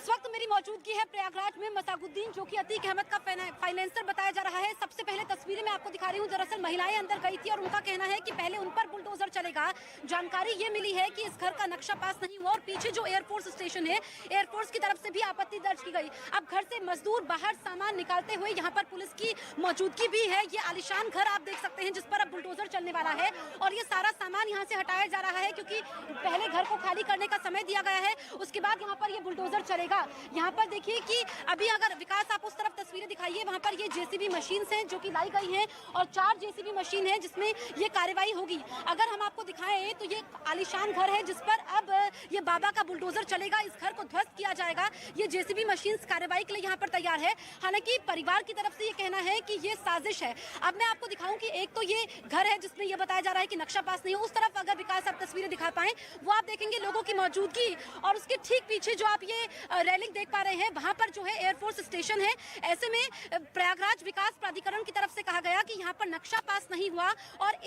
इस वक्त मेरी मौजूदगी है प्रयागराज में मसाकुद्दीन, जो कि अतीक अहमद का फाइनेंसर बताया जा रहा है। सबसे पहले तस्वीरें मैं आपको दिखा रही हूँ। दरअसल महिलाएं अंदर गई थी और उनका कहना है कि पहले उन पर बुलडोजर चलेगा। जानकारी ये मिली है कि इस घर का नक्शा पास नहीं हुआ और पीछे जो एयरफोर्स स्टेशन है, एयरफोर्स की तरफ से भी आपत्ति दर्ज की गई। अब घर से मजदूर बाहर सामान निकालते हुए यहाँ पर पुलिस की मौजूदगी भी है। ये आलिशान घर आप देख सकते हैं जिस पर अब बुलडोजर चलने वाला है और ये सारा सामान यहाँ से हटाया जा रहा है, क्योंकि पहले घर को खाली करने का समय दिया गया है। उसके बाद यहाँ पर ये बुलडोजर चलेगा। यहाँ पर देखिए कि अभी अगर विकास आप उस तरफ तस्वीरें दिखाइए, वहाँ पर ये जेसीबी मशीन हैं जो कि लाई गई हैं और 4 जेसीबी मशीन है जिसमें ये कार्रवाई होगी। अगर हम आपको दिखाएं तो ये आलिशान घर है जिस पर अब ये बाबा का बुलडोजर चलेगा। इस घर को ध्वस्त किया जाएगा। ये जेसीबी मशीन कार्रवाई के लिए यहाँ पर तैयार है। हालांकि परिवार की तरफ से ये कहना है कि ये साजिश है। अब मैं आपको दिखाऊं कि एक तो ये घर है जिसमें ये बताया जा रहा है कि नक्शा पास नहीं हो। उस तरफ अगर विकास आप तस्वीरें दिखा पाए, वो आप देखेंगे लोगों की मौजूदगी और उसके ठीक पीछे जो आप ये रेलिंग देख पा रहे हैं, वहां पर जो है एयरफोर्स स्टेशन है। ऐसे में प्रयागराज विकास प्राधिकरण की तरफ से कहा गया कि यहाँ पर नक्शा पास नहीं हुआ और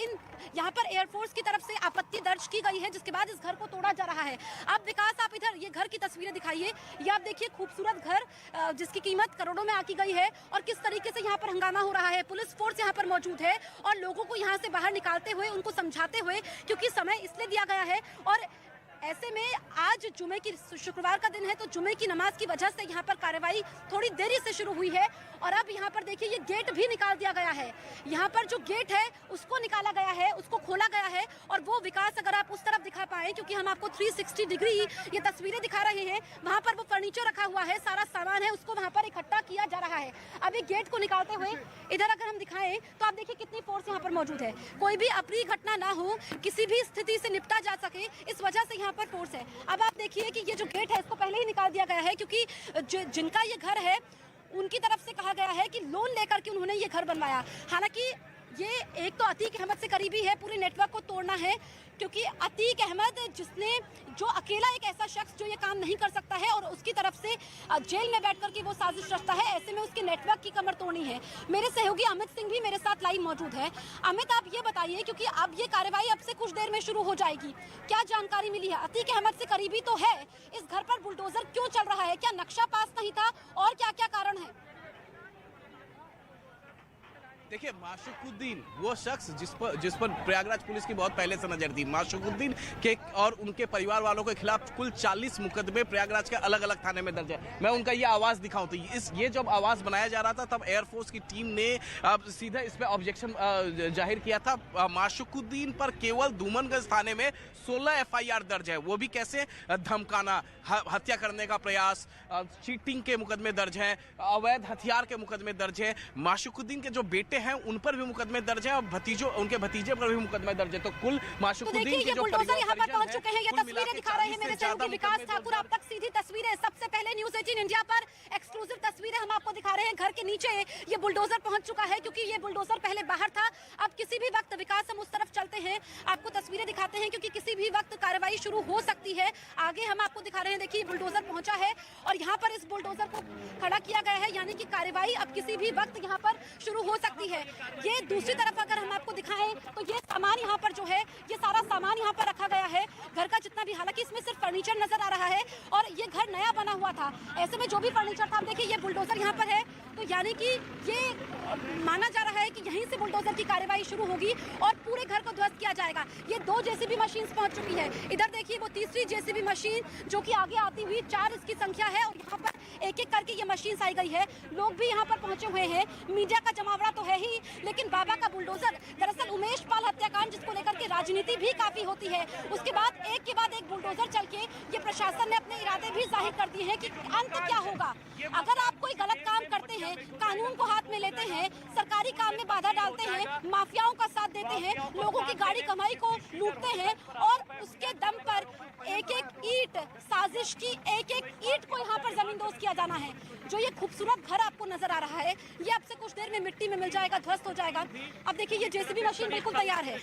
यहाँ पर एयरफोर्स की तरफ से आपत्ति दर्ज की गई है, जिसके बाद इस घर को तोड़ा जा रहा है। अब विकास आप इधर ये घर की तस्वीरें दिखाइए। ये आप देखिए खूबसूरत घर जिसकी कीमत करोड़ों में आकी गई है और किस तरीके से यहाँ पर हंगामा हो रहा है। पुलिस फोर्स यहाँ पर मौजूद है और लोगों को यहाँ से बाहर निकालते हुए, उनको समझाते हुए, क्योंकि समय इसलिए दिया गया है और ऐसे में आज जुमे की शुक्रवार का दिन है तो जुमे की नमाज की वजह से यहाँ पर कार्रवाई थोड़ी देरी से शुरू हुई है। और अब यहाँ पर देखिए ये गेट भी निकाल दिया गया है। यहाँ पर जो गेट है उसको निकाला गया है, उसको खोला गया है और वो विकास अगर आप उस तरफ दिखा पाए, क्योंकि हम आपको 360 डिग्री ये तस्वीरें दिखा रहे हैं, वहाँ पर वो फर्नीचर रखा हुआ है, सारा सामान है, उसको वहाँ पर इकट्ठा किया जा रहा है। अभी गेट को निकालते हुए इधर अगर हम दिखाएं तो आप देखिए कितनी फोर्स यहाँ पर मौजूद है। कोई भी अप्रिय घटना ना हो, किसी भी स्थिति से निपटा जा सके, इस वजह से यहाँ पर फोर्स है। अब आप देखिए कि ये जो गेट है इसको पहले ही निकाल दिया गया है, क्योंकि जिनका ये घर है उनकी तरफ से कहा गया है कि लोन लेकर के उन्होंने ये घर बनवाया। हालांकि ये एक तो अतीक अहमद से करीबी है, पूरे नेटवर्क को तोड़ना है, क्योंकि अतीक अहमद जो अकेला एक ऐसा शख्स जो ये काम नहीं कर सकता है और उसकी तरफ से जेल में बैठ करके वो साजिश रचता है। ऐसे में उसके नेटवर्क की कमर तोड़नी है। मेरे सहयोगी अमित सिंह भी मेरे साथ लाइव मौजूद है। अमित, आप ये बताइए, क्योंकि अब ये कार्रवाई अब से कुछ देर में शुरू हो जाएगी, क्या जानकारी मिली है? अतीक अहमद से करीबी तो है, इस घर पर बुलडोजर क्यों चल रहा है? क्या नक्शा पास नहीं था और क्या क्या कारण है? देखिए, माशुकुद्दीन वो शख्स जिस पर प्रयागराज पुलिस की बहुत पहले से नजर थी। माशुकुद्दीन के और उनके परिवार वालों के खिलाफ कुल 40 मुकदमे प्रयागराज के अलग अलग थाने में दर्ज है। मैं उनका ये आवाज दिखाऊं तो ये जब आवाज बनाया जा रहा था तब एयरफोर्स की टीम ने सीधा इस पर ऑब्जेक्शन जाहिर किया था। माशुकुद्दीन पर केवल धूमनगंज थाने में 16 FIR दर्ज है। वो भी कैसे? धमकाना, हत्या करने का प्रयास, चीटिंग के मुकदमे दर्ज है, अवैध हथियार के मुकदमे दर्ज है। माशुकुद्दीन के जो बेटे हैं उन पर भी मुकदमे दर्ज है और उनके भतीजे पर भी मुकदमे दर्ज है। तो कुल माशुकुद्दीन के जो बुलडोजर यहाँ पर पहुंच चुके हैं। ये तस्वीरें दिखा रहे हैं मेरे सहयोगी विकास ठाकुर। आप तक सीधी तस्वीरें, सबसे पहले न्यूज़ 18 इंडिया पर एक्सक्लूसिव तस्वीरें हम आपको दिखा रहे हैं। घर के नीचे ये बुलडोजर पहुंच चुका है, क्योंकि ये बुलडोजर पहले बाहर था। अब किसी भी वक्त विकास हम उस तरफ चलते हैं, आपको तस्वीरें दिखाते हैं, क्योंकि किसी भी वक्त कार्रवाई शुरू हो सकती है। आगे हम आपको दिखा रहे हैं, देखिए बुलडोजर पहुंचा है और यहाँ पर इस बुलडोजर को खड़ा किया गया है, यानी कि कार्रवाई अब किसी भी वक्त यहाँ पर शुरू हो सकती है। ये दूसरी तरफ अगर हम आपको दिखाएं तो ये सामान यहाँ पर जो है, ये सारा सामान यहाँ पर रखा गया है घर का जितना भी। हालांकि इसमें सिर्फ फर्नीचर नजर आ रहा है और ये घर नया बना हुआ था। ऐसे में जो भी फर्नीचर था, आप देखिए ये बुलडोजर यहाँ पर है, तो यानी कि ये माना जा रहा है कि यहीं से बुलडोजर की कार्रवाई शुरू होगी और पूरे घर को ध्वस्त किया जाएगा। ये 2 जेसीबी मशीन पहुंच चुकी है। इधर देखिए वो तीसरी जेसीबी मशीन जो कि आगे आती हुई 4 इसकी संख्या है और यहाँ पर एक एक करके ये मशीन आई गई है। लोग भी यहाँ पर पहुंचे हुए हैं। मीडिया का जमावड़ा तो है ही, लेकिन बाबा का बुलडोजर, दरअसल उमेश पाल हत्याकांड जिसको लेकर के राजनीति भी काफी होती है, उसके बाद एक बुलडोजर चल के ये प्रशासन ने अपने इरादे भी जाहिर कर दिए हैं कि अंत क्या होगा। अगर आप कोई गलत काम करते हैं, कानून को हाथ में लेते हैं, सरकारी काम में बाधा डालते हैं, माफियाओं का साथ देते हैं, लोगों की गाड़ी कमाई को लूटते हैं और उसके दम पर एक एक ईंट, साजिश की एक एक ईंट को यहाँ पर जमींदोज किया जाना है। जो ये खूबसूरत घर आपको नजर आ रहा है, ये अब से कुछ देर में मिट्टी में मिल जाएगा, ध्वस्त हो जाएगा। अब देखिए ये जेसीबी मशीन बिल्कुल तैयार है।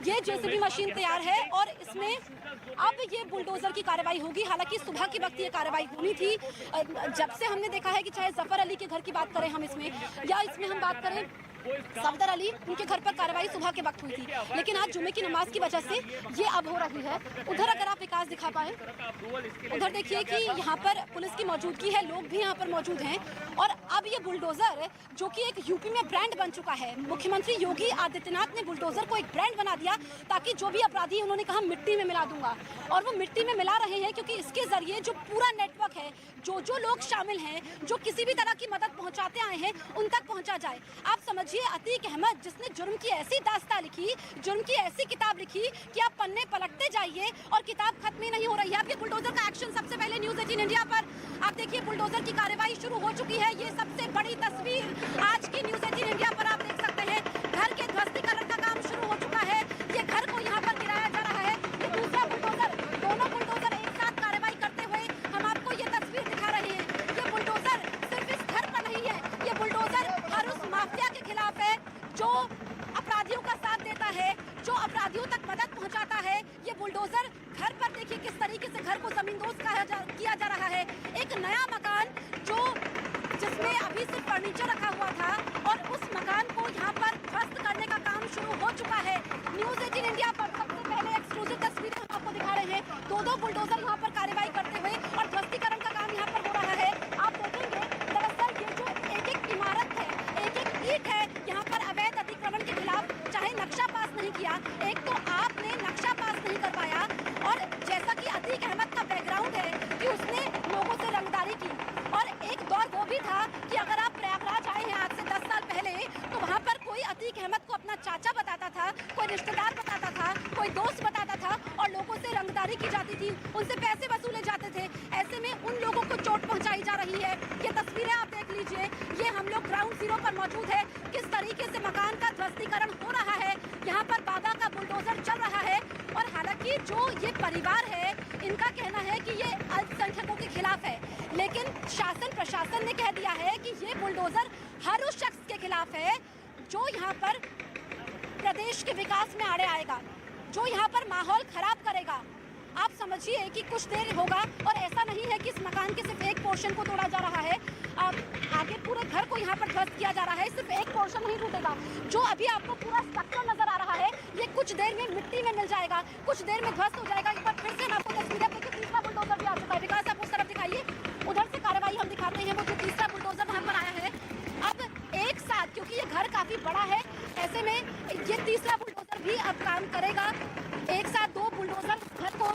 ये जेसीबी मशीन तैयार है और इसमें अब ये बुलडोजर की कार्रवाई होगी। हालांकि सुबह के वक्त ये कार्रवाई होनी थी। जब से हमने देखा है कि चाहे जफर अली के घर की बात करें हम इसमें, या इसमें हम बात करें सफदर अली, उनके घर पर कार्रवाई सुबह के वक्त हुई थी, लेकिन आज जुमे की नमाज की वजह से ये अब हो रही है। उधर अगर आप विकास दिखा पाए, उधर देखिए कि यहाँ पर पुलिस की मौजूदगी है, लोग भी यहाँ पर मौजूद हैं। और अब ये बुलडोजर जो कि एक यूपी में ब्रांड बन चुका है, मुख्यमंत्री योगी आदित्यनाथ ने बुलडोजर को एक ब्रांड बना दिया ताकि जो भी अपराधी, उन्होंने कहा मिट्टी में मिला दूंगा, और वो मिट्टी में मिला रहे हैं क्योंकि इसके जरिए जो पूरा नेटवर्क है, जो लोग शामिल हैं, जो किसी भी तरह की मदद पहुंचाते आए हैं, उन तक पहुंचा जाए। आप समझिए अतीक अहमद, जिसने जुर्म की ऐसी दास्तां लिखी, जुर्म की ऐसी किताब लिखी कि आप पन्ने पलटते जाइए और किताब खत्म ही नहीं हो रही है। अब ये बुलडोजर का एक्शन सबसे पहले न्यूज़ 18 इंडिया पर आप देखिए, बुलडोजर की कार्रवाई शुरू हो चुकी है। ये सबसे बड़ी तस्वीर आज की न्यूज़ 18 इंडिया पर आप देख सकते हैं। घर के ध्वस्तीकरण का काम शुरू हो चुका है। ये घर को यहाँ पर गिराया जा रहा है। ये दूसरा बुलडोजर, दोनों बुलडोजर एक साथ कार्रवाई करते हुए हम आपको ये तस्वीर दिखा रहे हैं। ये बुलडोजर सिर्फ इस घर पर नहीं है, ये बुलडोजर हर उस माफिया के खिलाफ है जो अपराधियों का साथ देता है, जो अपराधियों तक मदद पहुंचाता है। ये बुलडोजर घर पर देखिए किस तरीके से घर को जमींदोज किया जा रहा है। एक नया मकान जो जिसमें अभी सिर्फ फर्नीचर रखा हुआ था, और उस मकान को यहाँ पर ध्वस्त करने का काम शुरू हो चुका है। न्यूज़ 18 इंडिया पर सबसे पहले एक्सक्लूसिव तस्वीरें हम आपको दिखा रहे हैं। दो बुलडोजर यहाँ पर कार्रवाई करते हुए और ध्वस्तीकरण का काम यहाँ पर हो रहा है। आप देखेंगे दरअसल ये जो एक इमारत है, एक ईंट है, यहाँ पर अवैध अतिक्रमण के खिलाफ चाहे नक्शा पास नहीं किया, एक तो आपने नक्शा पास नहीं कर पाया, और जैसा कि अतीक अहमद का बैकग्राउंड है कि उसने लोगों से रंगदारी की, और एक दौर वो भी था कि अगर आप प्रयागराज आए हैं आज से 10 साल पहले, तो वहाँ पर कोई अतीक अहमद को अपना चाचा बताता था, कोई रिश्तेदार बताता था, कोई दोस्त बताता था, और लोगों से रंगदारी की जाती थी, उनसे पैसे वसूले जाते थे। ऐसे में उन लोगों को चोट पहुंचाई जा रही है। ये तस्वीरें आप देख लीजिए, ये हम लोग ग्राउंड जीरो पर मौजूद है। किस तरीके से मकान का ध्वस्तीकरण हो रहा है, यहाँ पर बाबा का बुलडोजर चल रहा है। और हालांकि जो ये परिवार है, इनका कहना है कि ये अल्पसंख्यकों के खिलाफ है, लेकिन शासन प्रशासन ने कह दिया है कि ये बुलडोजर हर उस शख्स के खिलाफ है जो यहाँ पर प्रदेश के विकास में आड़े आएगा, जो यहाँ पर माहौल खराब करेगा। आप समझिए कि कुछ देर होगा, और ऐसा नहीं है कि इस मकान के सिर्फ एक पोर्शन को तोड़ा जा रहा है, आगे पूरे घर को यहाँ पर ध्वस्त किया जा रहा है। सिर्फ एक पोर्शन नहीं टूटेगा, जो अभी आपको पूरा स्ट्रक्चर नजर आ रहा है, ये कुछ देर में मिट्टी में मिल जाएगा, कुछ देर में ध्वस्त हो जाएगा। एक बार फिर से आपको तस्वीरें देखिए, तीसरा बुलडोजर भी आ चुका है। विकास आप उस तरफ दिखाइए, उधर से कार्रवाई हम दिखाते हैं। वो जो तीसरा बुलडोजर वहाँ पर आया है, अब एक साथ, क्योंकि ये घर काफी बड़ा है, ऐसे में ये तीसरा बुलडोजर भी अब काम करेगा। एक साथ दो बुलडोजर घर को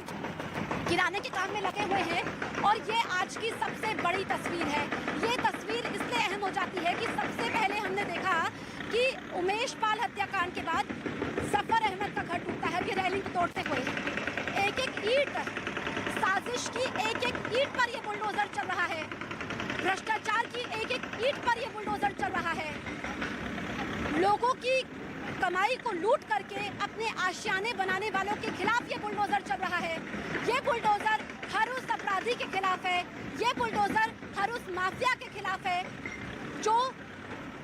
गिराने के काम में लगे हुए हैं, और ये आज की सबसे बड़ी तस्वीर है। ये तस्वीर इसलिए अहम हो जाती है कि सबसे पहले हमने देखा कि उमेश पाल हत्याकांड के बाद जफर अहमद का घर टूटता है, ये रैलिंग तोड़ते हुए। एक एक ईंट, साजिश की एक एक ईंट पर ये बुलडोजर चल रहा है, भ्रष्टाचार की एक एक ईंट पर ये बुलडोजर चल रहा है, लोगों की कमाई को लूट करके अपने आशियाने बनाने वालों के खिलाफ ये बुलडोजर चल रहा है। ये बुलडोजर हर उस अपराधी के खिलाफ है, ये बुलडोजर हर उस माफिया के खिलाफ है जो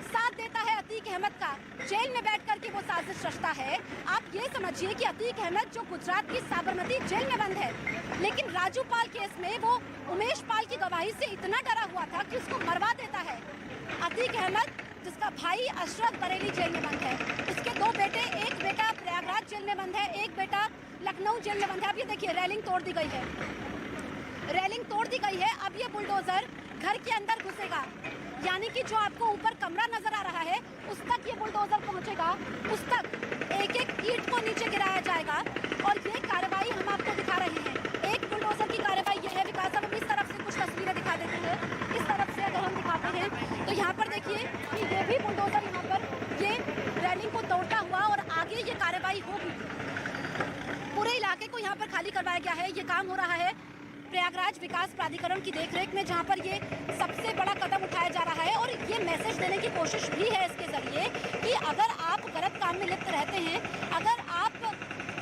साथ देता है अतीक अहमद का, जेल में बैठ करके वो साजिश रचता है। आप ये समझिए कि अतीक अहमद जो गुजरात की साबरमती जेल में बंद है, लेकिन राजू पाल केस में वो उमेश पाल की गवाही से इतना डरा हुआ था कि उसको मरवा देता है। अतीक अहमद, जिसका भाई अशरफ बरेली जेल में बंद है, उसके दो बेटे, एक बेटा प्रयागराज जेल में बंद है, एक बेटा लखनऊ जेल में बंद है। अब ये देखिए रैलिंग तोड़ दी गई है, रैलिंग तोड़ दी गई है। अब ये बुलडोजर घर के अंदर घुसेगा, यानी कि जो आपको ऊपर कमरा नजर आ रहा है उस तक ये बुलडोजर पहुंचेगा, उस तक एक एक ईंट को नीचे गिराया जाएगा। और ये कार्रवाई हम आपको दिखा रहे हैं, एक बुलडोजर की कार्रवाई ये है। विकास अब इस तरफ से कुछ तस्वीरें दिखा देते हैं, इस तरफ से अगर हम दिखाते हैं तो यहाँ पर देखिए कि ये भी बुलडोजर यहाँ पर ये रैलिंग को तोड़ता हुआ, और आगे ये कार्रवाई होगी। पूरे इलाके को यहाँ पर खाली करवाया गया है। ये काम हो रहा है प्रयागराज विकास प्राधिकरण की देखरेख में, जहाँ पर ये सबसे बड़ा कदम उठाया जा रहा है। और ये मैसेज देने की कोशिश भी है इसके जरिए कि अगर आप गलत काम में लिप्त रहते हैं, अगर आप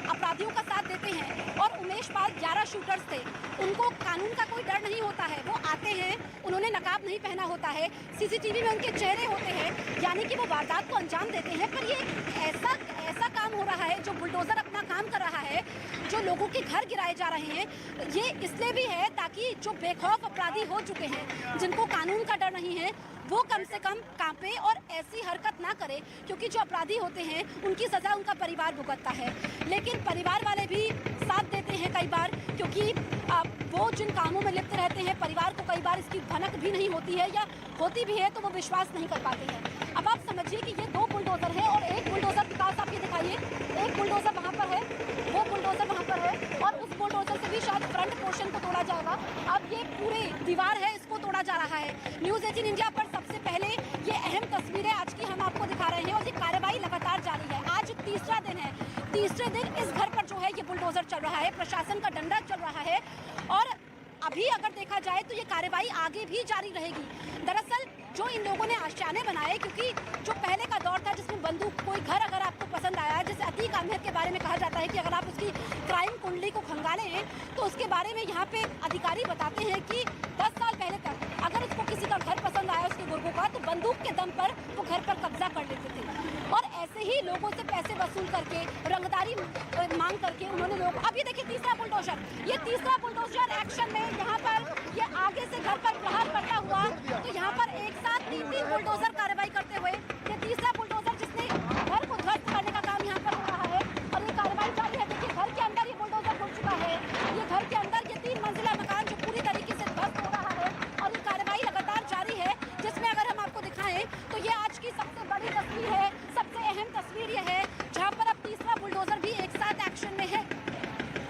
अपराधियों का साथ देते हैं, और उमेश पाल 11 शूटर्स थे, उनको कानून का कोई डर नहीं होता है, वो आते हैं, उन्होंने नकाब नहीं पहना होता है, सीसीटीवी में उनके चेहरे होते हैं, यानी कि वो वारदात को अंजाम देते हैं। पर ये ऐसा काम हो रहा है, जो बुलडोजर अपना काम कर रहा है, जो लोगों के घर गिराए जा रहे हैं, ये इसलिए भी है ताकि जो बेखौफ अपराधी हो चुके हैं, जिनको कानून का डर नहीं है, वो कम से कम कांपे और ऐसी हरकत ना करे, क्योंकि जो अपराधी होते हैं उनकी सजा उनका परिवार भुगतता है। लेकिन परिवार वाले भी साथ देते हैं कई बार, क्योंकि वो जिन कामों में लिप्त रहते हैं परिवार को कई बार इसकी भनक भी नहीं होती है, या होती भी है तो वो विश्वास नहीं कर पाते हैं। अब आप समझिए कि ये 2 बुलडोजर है और एक बुलडोजर, विकास आप ये दिखाइए, एक बुलडोजर वहाँ पर है, वो बुलडोजर वहाँ पर है और उस बुलडोजर से भी शायद फ्रंट पोर्शन को तोड़ा जाएगा। अब ये पूरी दीवार है, इसको तोड़ा जा रहा है। न्यूज़ 18 इंडिया पर सबसे पहले ये अहम तस्वीरें आज की हम आपको दिखा रहे हैं और ये कार्रवाई लगातार जारी है। आज तीसरा दिन है, तीसरे दिन इस घर पर जो है ये बुलडोजर चल रहा है, प्रशासन का डंडा चल रहा है और अभी अगर देखा जाए तो ये कार्रवाई आगे भी जारी रहेगी। दरअसल जो इन लोगों ने आशियाने बनाए, क्योंकि जो पहले का दौर था जिसमें बंदूक, कोई घर अगर आपको पसंद आया, जैसे अतीक अहमद के बारे में कहा जाता है कि अगर आप उसकी क्राइम कुंडली को खंगालें तो उसके बारे में यहाँ पे अधिकारी बताते हैं कि 10 साल पहले तक अगर उसको किसी का घर पसंद आया उसके गुर्गों का, तो बंदूक के दम पर वो घर पर कब्जा कर लेते थे और ऐसे ही लोगों से पैसे वसूल करके, रंगदारी मांग करके उन्होंने लोग। अब ये देखिए तीसरा बुलडोजर, ये तीसरा बुलडोजर एक्शन में यहाँ पर ये आगे से घर पर प्रहार करता हुआ, तो यहाँ पर एक साथ 3 बुलडोजर कार्रवाई करते हुए ये तीसरा बुलडोजर जिसने घर को ध्वस्त करने का काम यहाँ पर हो रहा है और ये कार्रवाई जारी है। देखिए घर के अंदर ये बुलडोजर घुस चुका है, ये घर के अंदर ये 3 मंजिला मकान जो पूरी तरीके से ध्वस्त हो रहा है और ये कार्रवाई लगातार जारी है, जिसमें अगर हम आपको दिखाएं तो ये आज की सबसे बड़ी तस्वीर है, सबसे अहम तस्वीर ये है जहाँ पर अब तीसरा बुलडोजर भी एक साथ एक्शन में है।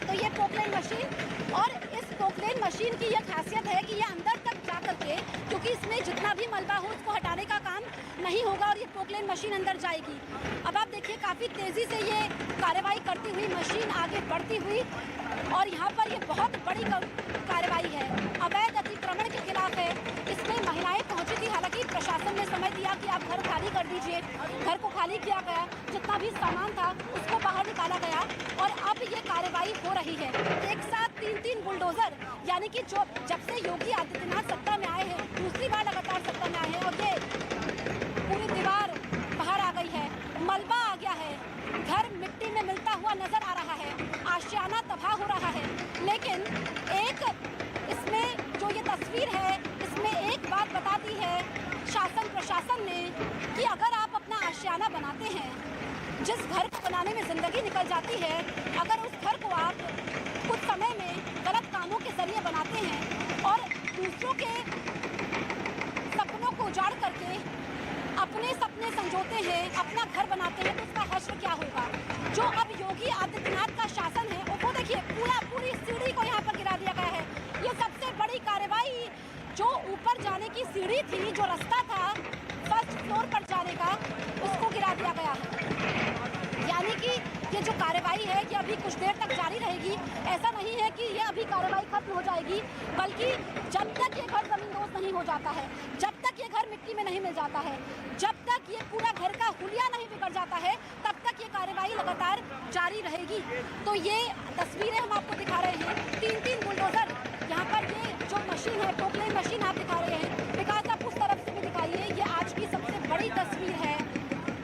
तो ये पोकलेन मशीन, और इस पोकलेन मशीन की यह खासियत है कि ये अंदर तक जा करके, क्योंकि इसमें जितना भी मलबा हो उसको हटाने का काम नहीं होगा और ये पोकलेन मशीन अंदर जाएगी। अब आप देखिए काफ़ी तेज़ी से ये कार्रवाई करती हुई मशीन आगे बढ़ती हुई, और यहाँ पर ये बहुत बड़ी कार्रवाई है, अवैध अतिक्रमण के खिलाफ है। इसमें महिलाएं पहुंची थी, हालांकि प्रशासन ने समय दिया कि आप घर खाली कर दीजिए, घर को खाली किया गया, जितना भी सामान था उसको बाहर निकाला गया और अब ये कार्रवाई हो रही है। एक साथ 3 बुलडोजर, यानी कि जो जब से योगी आदित्यनाथ सत्ता में आए हैं, दूसरी बार लगातार सत्ता में आए हैं और ये पूरी दीवार बाहर आ गई है, मलबा आ गया है, घर मिट्टी में मिलता हुआ नजर आ रहा है, आशियाना तबाह हो रहा है। लेकिन एक इसमें जो ये तस्वीर है इसमें एक बात बताती है शासन प्रशासन ने कि अगर आप अपना आशियाना बनाते हैं, जिस घर को बनाने में जिंदगी निकल जाती है, अगर उस घर को आप कुछ समय में गलत कामों के जरिए बनाते हैं और दूसरों के सपनों को उजाड़ करके अपने सपने संजोते हैं, अपना घर बनाते हैं, तो उसका हश्र क्या होगा। जो अब योगी आदित्यनाथ का शासन है वो देखिए पूरी सीढ़ी को यहाँ पर गिरा दिया गया है। ये सबसे बड़ी कार्रवाई, जो ऊपर जाने की सीढ़ी थी, जो रास्ता था फर्स्ट फ्लोर पर जाने का, उसको गिरा दिया गया है। यानी कि ये जो कार्रवाई है ये अभी कुछ देर तक जारी रहेगी। ऐसा नहीं है कि ये अभी कार्रवाई खत्म हो जाएगी, बल्कि जब तक ये घर जमींदोज नहीं हो जाता है, जब तक ये घर मिट्टी में नहीं मिल जाता है, जब तक ये पूरा घर का हुलिया नहीं बिगड़ जाता है, तब तक ये कार्रवाई लगातार जारी रहेगी। तो ये तस्वीरें हम आपको दिखा रहे हैं, 3 बुलडोजर यहाँ पर, ये जो मशीन है पोकलेन मशीन आप दिखा रहे हैं। विकास आप उस तरफ से भी दिखाइए, ये आज की सबसे बड़ी तस्वीर है।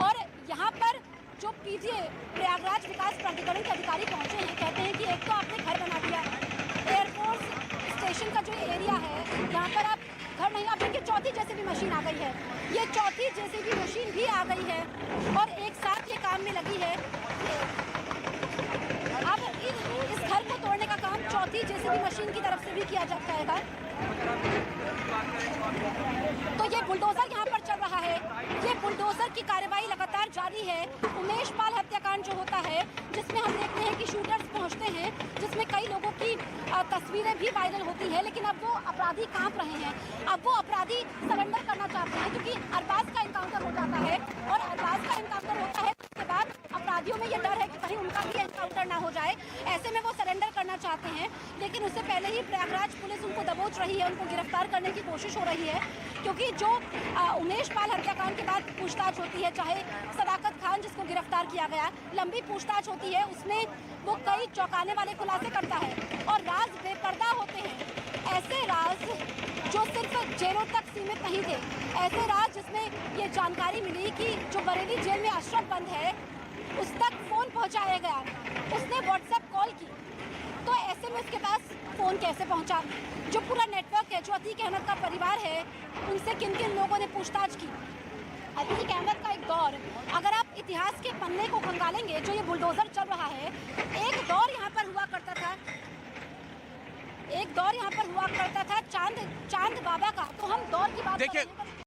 और यहाँ पर जो पीजीए प्रयागराज विकास प्राधिकरण के अधिकारी पहुंचे हैं, कहते हैं कि एक तो आपने घर बना दिया, एयरफोर्स स्टेशन का जो एरिया है यहाँ पर आप घर नहीं, अब देखिए चौथी जेसीबी मशीन आ गई है, ये चौथी जेसीबी मशीन भी आ गई है और एक साथ ये काम में लगी है। अब इस घर को तोड़ने का काम चौथी जेसीबी मशीन की तरफ से भी किया जाएगा। तो ये बुलडोजर यहाँ पर चल रहा है, ये बुलडोजर की कार्रवाई लगातार जारी है। उमेश पाल हत्याकांड जो होता है, जिसमें हम देखते हैं कि शूटर्स पहुँचते हैं, जिसमें कई लोगों की तस्वीरें भी वायरल होती है, लेकिन अब वो अपराधी कांप रहे हैं, अब वो अपराधी सरेंडर करना चाहते हैं, क्योंकि अरबाज का इनकाउंटर हो जाता है और अरबाज का इनकाउंटर होता है, उसके बाद अपराधियों में ये डर है कि कहीं उनका भी एनकाउंटर ना हो जाए, ऐसे में वो सरेंडर करना चाहते हैं। लेकिन उससे पहले ही प्रयागराज पुलिस उनको दबोच रही है, उनको गिरफ्तार करने की कोशिश हो रही है, क्योंकि जो उमेश पाल हत्याकांड के बाद पूछताछ होती है, चाहे सदाकत खान जिसको गिरफ्तार किया गया, लंबी पूछताछ होती है, उसमें वो कई चौंकाने वाले खुलासे करता है और राज बेपर्दा होते हैं। ऐसे राज जो सिर्फ जेलों तक सीमित नहीं थे, ऐसे राज जिसमें ये जानकारी मिली कि जो बरेली जेल में अशरफ बंद है उस तक फ़ोन पहुंचाया गया, उसने व्हाट्सएप कॉल की, तो ऐसे में उसके पास फ़ोन कैसे पहुंचा, जो पूरा नेटवर्क तक है, जो अतीक अहमद का परिवार है, उनसे किन किन लोगों ने पूछताछ की। अतीक अहमद का एक दौर, अगर आप इतिहास के पन्ने को खंगालेंगे, जो ये बुलडोजर चल रहा है, एक दौर यहाँ पर हुआ करता था, चांद बाबा का। तो हम दौर की बात देखिए